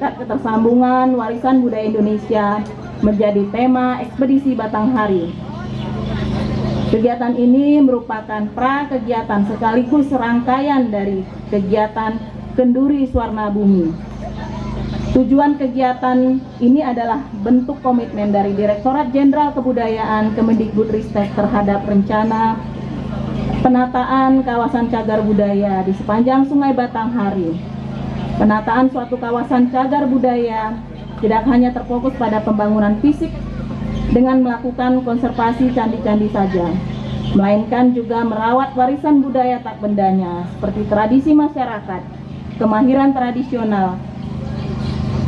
Sekat Ketersambungan Warisan Budaya Indonesia menjadi tema ekspedisi Batanghari. Kegiatan ini merupakan pra-kegiatan sekaligus serangkaian dari kegiatan Kenduri Swarna Bumi. Tujuan kegiatan ini adalah bentuk komitmen dari Direktorat Jenderal Kebudayaan Kemendikbudristek terhadap rencana penataan kawasan cagar budaya di sepanjang Sungai Batanghari. Penataan suatu kawasan cagar budaya tidak hanya terfokus pada pembangunan fisik dengan melakukan konservasi candi-candi saja, melainkan juga merawat warisan budaya tak bendanya seperti tradisi masyarakat, kemahiran tradisional,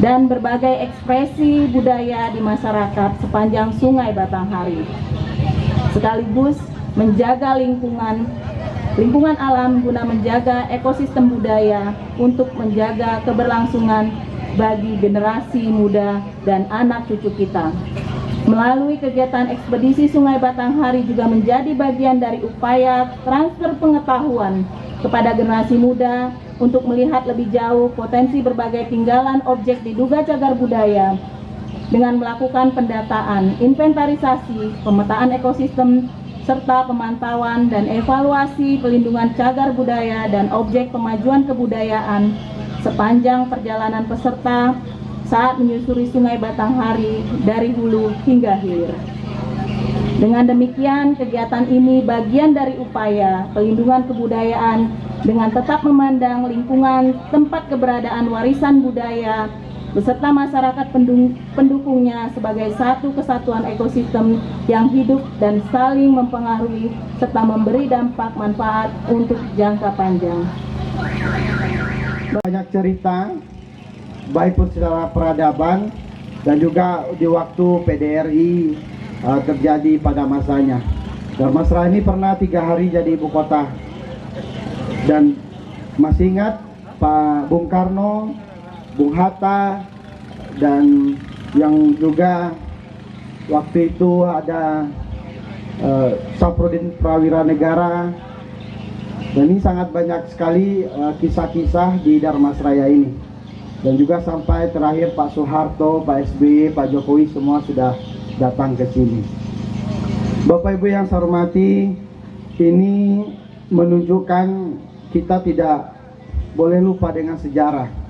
dan berbagai ekspresi budaya di masyarakat sepanjang Sungai Batanghari, sekaligus menjaga lingkungan alam guna menjaga ekosistem budaya untuk menjaga keberlangsungan bagi generasi muda dan anak cucu kita. Melalui kegiatan ekspedisi Sungai Batanghari juga menjadi bagian dari upaya transfer pengetahuan kepada generasi muda untuk melihat lebih jauh potensi berbagai tinggalan objek diduga cagar budaya dengan melakukan pendataan, inventarisasi, pemetaan ekosistem, serta pemantauan dan evaluasi pelindungan cagar budaya dan objek pemajuan kebudayaan sepanjang perjalanan peserta saat menyusuri Sungai Batanghari dari hulu hingga hilir. Dengan demikian, kegiatan ini bagian dari upaya pelindungan kebudayaan dengan tetap memandang lingkungan tempat keberadaan warisan budaya beserta masyarakat pendukungnya sebagai satu kesatuan ekosistem yang hidup dan saling mempengaruhi serta memberi dampak manfaat untuk jangka panjang. Banyak cerita, baik pun secara peradaban dan juga di waktu PDRI terjadi pada masanya. Darmasraya ini pernah 3 hari jadi ibu kota, dan masih ingat Pak Bung Karno, Bung Hatta, dan yang juga waktu itu ada Saprodin Prawira Negara. Dan ini sangat banyak sekali kisah-kisah di Darmasraya ini. Dan juga sampai terakhir Pak Soeharto, Pak SBY, Pak Jokowi semua sudah datang ke sini. Bapak Ibu yang saya hormati, ini menunjukkan kita tidak boleh lupa dengan sejarah.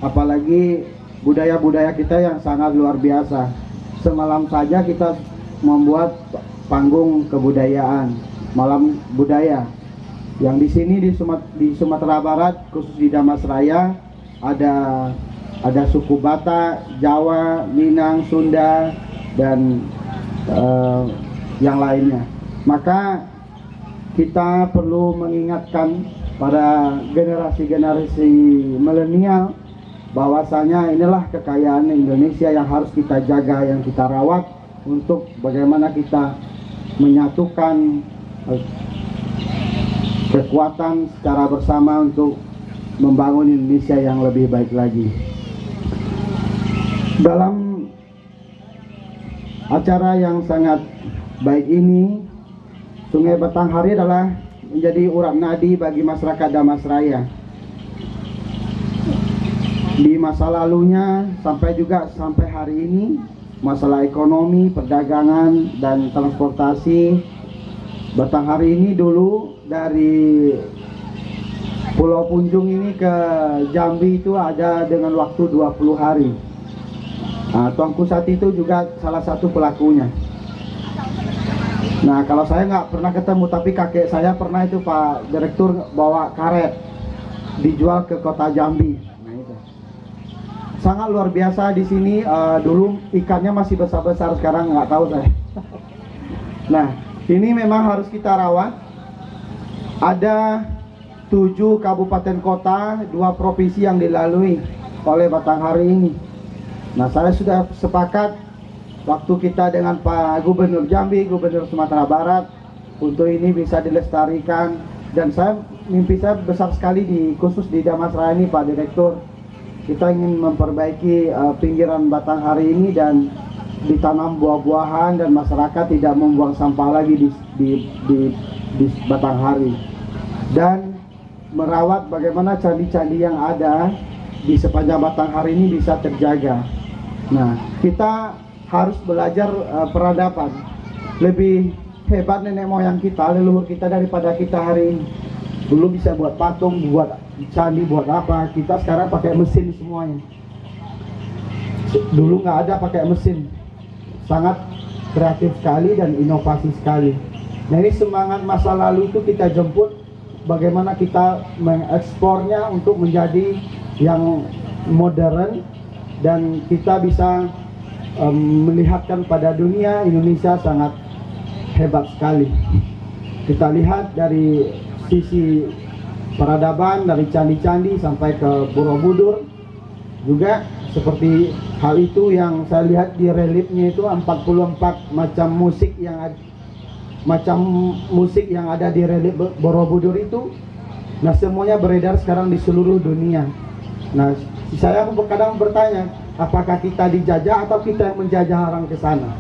Apalagi budaya-budaya kita yang sangat luar biasa. Semalam saja kita membuat panggung kebudayaan, malam budaya. Yang di sini di Sumatera Barat, khusus di Darmasraya, ada suku Batak, Jawa, Minang, Sunda, dan yang lainnya. Maka kita perlu mengingatkan pada generasi-generasi milenial bahwasanya inilah kekayaan Indonesia yang harus kita jaga, yang kita rawat untuk bagaimana kita menyatukan kekuatan secara bersama untuk membangun Indonesia yang lebih baik lagi. Dalam acara yang sangat baik ini, Sungai Batanghari adalah menjadi urat nadi bagi masyarakat Darmasraya. Di masa lalunya sampai hari ini, masalah ekonomi, perdagangan, dan transportasi, Batanghari ini dulu dari Pulau Punjung ini ke Jambi itu ada dengan waktu 20 hari. Nah, Tuanku Sati itu juga salah satu pelakunya. Nah, kalau saya nggak pernah ketemu, tapi kakek saya pernah itu, Pak Direktur, bawa karet dijual ke kota Jambi. Nah, itu sangat luar biasa di sini. Dulu ikannya masih besar-besar, sekarang nggak tahu saya. Nah, ini memang harus kita rawat. Ada 7 kabupaten kota, 2 provinsi yang dilalui oleh Batanghari ini. Nah, saya sudah sepakat waktu kita dengan Pak Gubernur Jambi, Gubernur Sumatera Barat, untuk ini bisa dilestarikan. Dan mimpi saya besar sekali khusus di Darmasraya ini, Pak Direktur. Kita ingin memperbaiki pinggiran Batanghari ini dan ditanam buah-buahan dan masyarakat tidak membuang sampah lagi di Batanghari. Dan merawat bagaimana candi-candi yang ada di sepanjang Batanghari ini bisa terjaga. Nah, kita harus belajar peradaban. Lebih hebat nenek moyang kita, leluhur kita daripada kita hari ini. Dulu bisa buat patung, buat candi, buat apa. Kita sekarang pakai mesin semuanya. Dulu nggak ada pakai mesin. Sangat kreatif sekali dan inovasi sekali. Nah, ini semangat masa lalu itu kita jemput, bagaimana kita mengekspornya untuk menjadi yang modern, dan kita bisa melihatkan pada dunia Indonesia sangat hebat sekali. Kita lihat dari sisi peradaban, dari candi-candi sampai ke Borobudur juga seperti hal itu yang saya lihat di reliefnya itu 44 macam musik yang ada di relief Borobudur itu. Nah, semuanya beredar sekarang di seluruh dunia. Nah, saya kadang bertanya, apakah kita dijajah atau kita yang menjajah orang ke sana?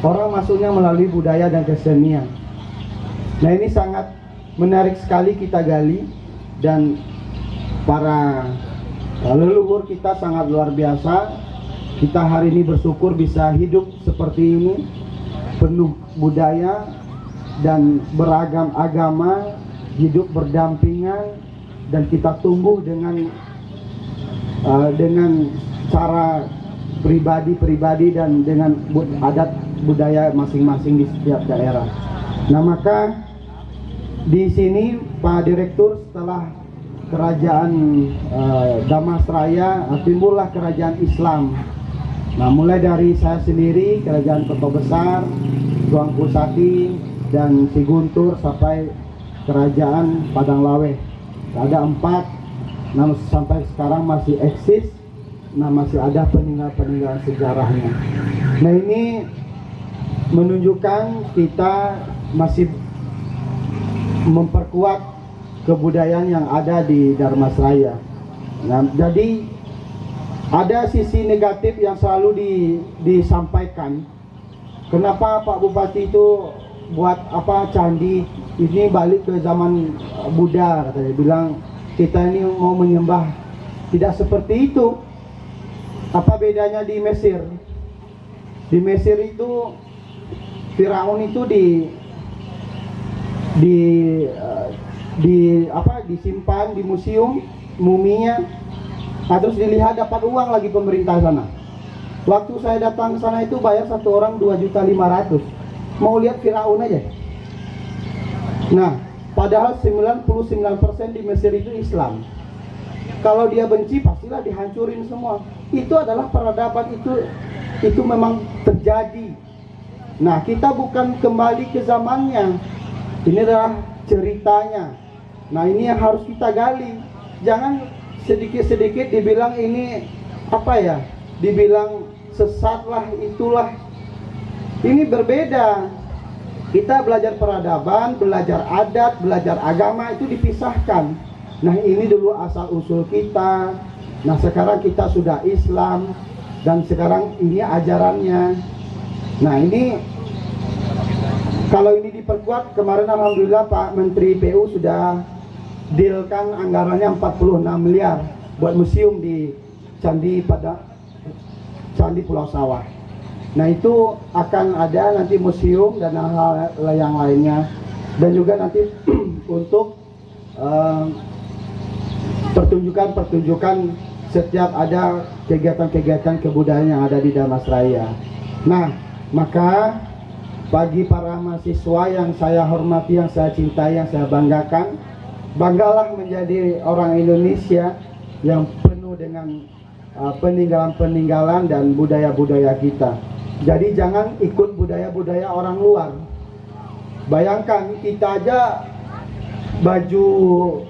Orang masuknya melalui budaya dan kesenian. Nah, ini sangat menarik sekali kita gali, dan para leluhur kita sangat luar biasa. Kita hari ini bersyukur bisa hidup seperti ini, penuh budaya dan beragam agama, hidup berdampingan, dan kita tumbuh dengan cara pribadi dan dengan adat budaya masing-masing di setiap daerah. Nah, maka di sini Pak Direktur, setelah kerajaan Damasraya, timbullah kerajaan Islam. Nah, mulai dari saya sendiri, kerajaan Kota Besar, Tuanku Sati, dan Si Guntur, sampai kerajaan Padang Lawe. Ada 4, namun sampai sekarang masih eksis. Nah, masih ada peninggalan sejarahnya. Nah, ini menunjukkan kita masih memperkuat kebudayaan yang ada di Dharmasraya. Nah, jadi ada sisi negatif yang selalu disampaikan. Kenapa Pak Bupati itu buat apa candi ini balik ke zaman Buddha, katanya, bilang kita ini mau menyembah. Tidak seperti itu. Apa bedanya di Mesir? Di Mesir itu Firaun itu disimpan di museum muminya. Nah, terus dilihat dapat uang lagi pemerintah sana. Waktu saya datang ke sana itu bayar satu orang 2.500.000. Mau lihat Firaun aja. Nah, padahal 99% di Mesir itu Islam. Kalau dia benci pastilah dihancurin semua. Itu adalah peradaban, itu memang terjadi. Nah, kita bukan kembali ke zamannya. Ini adalah ceritanya. Nah, ini yang harus kita gali. Jangan sedikit-sedikit dibilang ini apa ya? Dibilang sesat lah, itulah. Ini berbeda. Kita belajar peradaban, belajar adat, belajar agama itu dipisahkan. Nah, ini dulu asal usul kita. Nah, sekarang kita sudah Islam, dan sekarang ini ajarannya. Nah, ini kalau ini diperkuat, kemarin alhamdulillah Pak Menteri PU sudah dealkan anggarannya 46 miliar buat museum di Candi Pulau Sawah. Nah, itu akan ada nanti museum dan hal yang lainnya, dan juga nanti untuk pertunjukan setiap ada kegiatan-kegiatan kebudayaan yang ada di Damasraya. Nah, maka bagi para mahasiswa yang saya hormati, yang saya cintai, yang saya banggakan, banggalah menjadi orang Indonesia yang penuh dengan peninggalan-peninggalan dan budaya-budaya kita. Jadi jangan ikut budaya-budaya orang luar. Bayangkan kita aja baju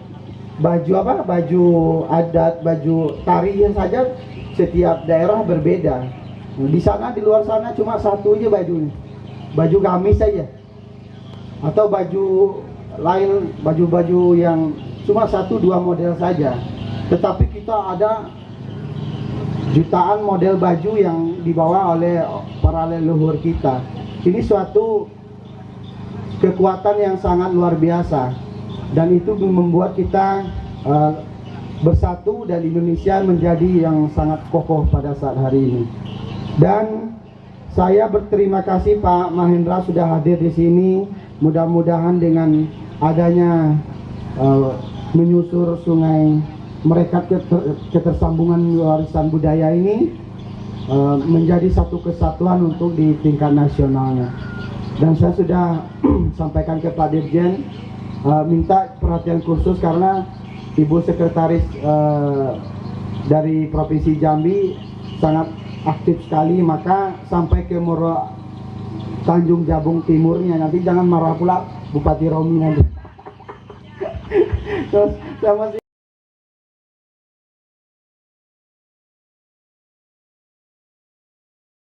adat, baju tarinya saja setiap daerah berbeda. Di sana, di luar sana cuma satu aja bajunya, baju gamis saja, atau baju lain, baju yang cuma 1-2 model saja. Tetapi kita ada jutaan model baju yang dibawa oleh para leluhur kita. Ini suatu kekuatan yang sangat luar biasa, dan itu membuat kita bersatu dan Indonesia menjadi yang sangat kokoh pada saat hari ini. Dan saya berterima kasih Pak Mahendra sudah hadir di sini. Mudah-mudahan dengan adanya menyusur sungai Merekat ketersambungan warisan budaya ini menjadi satu kesatuan untuk di tingkat nasionalnya. Dan saya sudah sampaikan ke Pak Dirjen minta perhatian khusus karena Ibu Sekretaris dari Provinsi Jambi sangat aktif sekali, maka sampai ke Tanjung Jabung Timurnya, nanti jangan marah pula Bupati Romi nanti. Terus saya masih